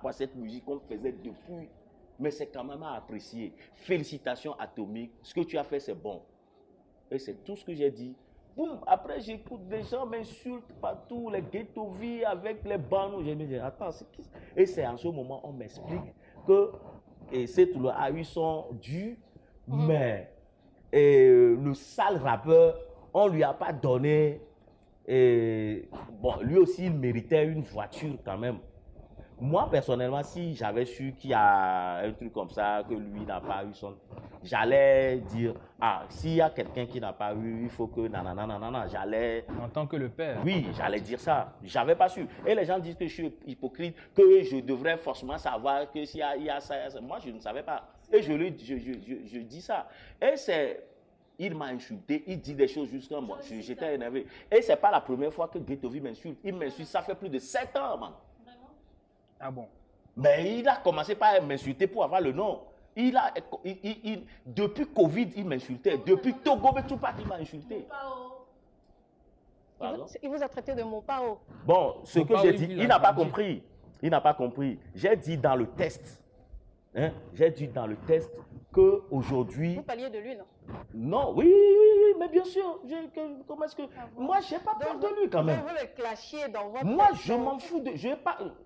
rapport à cette musique qu'on faisait depuis. Mais c'est quand même à apprécier. Félicitations Atomique. Ce que tu as fait, c'est bon. Et c'est tout ce que j'ai dit. Boum, après j'écoute des gens m'insultent partout, les ghetto vie avec les bandes. Je me dis, attends, c'est qui? Et c'est en ce moment on m'explique que c'est le a eu son dû, mais le sale rappeur, on lui a pas donné. Bon, lui aussi, il méritait une voiture quand même. Moi, personnellement, si j'avais su qu'il y a un truc comme ça, que lui n'a pas eu son... J'allais dire, ah, s'il y a quelqu'un qui n'a pas eu, il faut que... nanana, j'allais... En tant que le père. Oui, j'allais dire ça. J'avais pas su. Et les gens disent que je suis hypocrite, que je devrais forcément savoir que s'il y a ça, moi, je ne savais pas. Et je dis ça. Et c'est... Il m'a insulté, il dit des choses jusqu'à moi. J'étais énervé. Et c'est pas la première fois que Ghetto V m'insulte. Il m'insulte, ça fait plus de 7 ans, man. Ah bon? Mais il a commencé par m'insulter pour avoir le nom. Depuis Covid, il m'insultait. Depuis Togo, Tupac, il m'a insulté. Il vous a traité de Mopao. Bon, ce que j'ai dit, il n'a pas compris. Il n'a pas compris. J'ai dit dans le test. Hein, j'ai dit dans le test qu'aujourd'hui... Vous parliez de lui, non? Non, oui, mais bien sûr. Comment est-ce que... Moi, je n'ai pas peur de lui quand même. Vous le clashiez dans votre... Moi, je m'en fous de...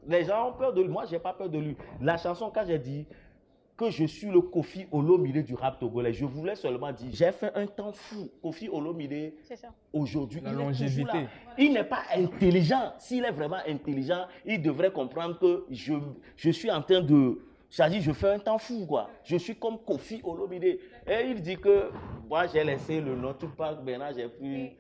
Les gens ont peur de lui. Moi, je n'ai pas peur de lui. La chanson, quand j'ai dit que je suis le Kofi Olomide du rap togolais, je voulais seulement dire, j'ai fait un temps fou. Kofi Olomide, aujourd'hui, il est toujours là. Il n'est pas intelligent. S'il est vraiment intelligent, il devrait comprendre que je suis en train de... C'est-à-dire, je fais un temps fou, quoi. Je suis comme Kofi Olomide. Et il dit que moi, j'ai laissé le nom Tupac, maintenant j'ai pris...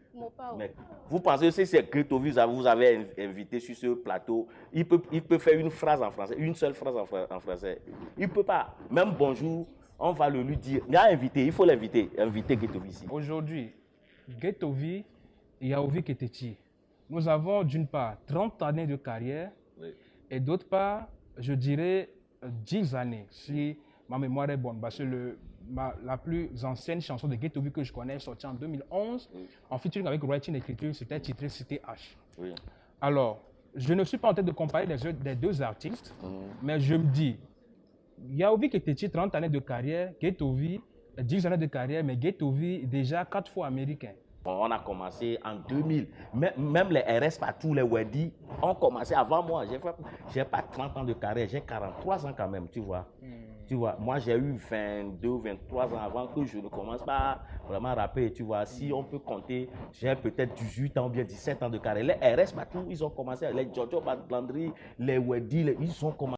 Mais vous pensez que c'est Ghetto V, vous avez invité sur ce plateau, il peut faire une phrase en français, une seule phrase en français. Il ne peut pas. Même bonjour, on va le lui dire. Il a invité, il faut l'inviter, inviter Ghetto V ici. Aujourd'hui, Ghetto V et Yaovi Keteti, nous avons d'une part 30 années de carrière, oui, et d'autre part, je dirais 10 années, si ma mémoire est bonne, parce que la plus ancienne chanson de Ghetto V que je connais est sortie en 2011, oui, en featuring avec Writing Écriture, c'était titré Cité H. Oui. Alors, je ne suis pas en train de comparer les deux artistes, mais je me dis, Yaovi Keteti, 30 années de carrière, Ghetto V, 10 années de carrière, mais Ghetto V déjà 4 fois américain. On a commencé en 2000. Même les RS partout, les Wedi, ont commencé avant moi. Je n'ai pas 30 ans de carrière, j'ai 43 ans quand même, tu vois. Tu vois, moi j'ai eu 22, 23 ans avant que je ne commence pas vraiment à rapper, tu vois. Si on peut compter, j'ai peut-être 18 ans ou bien 17 ans de carrière. Les RS partout, ils ont commencé, les Jojo Bandry, les Wedi, ils ont commencé.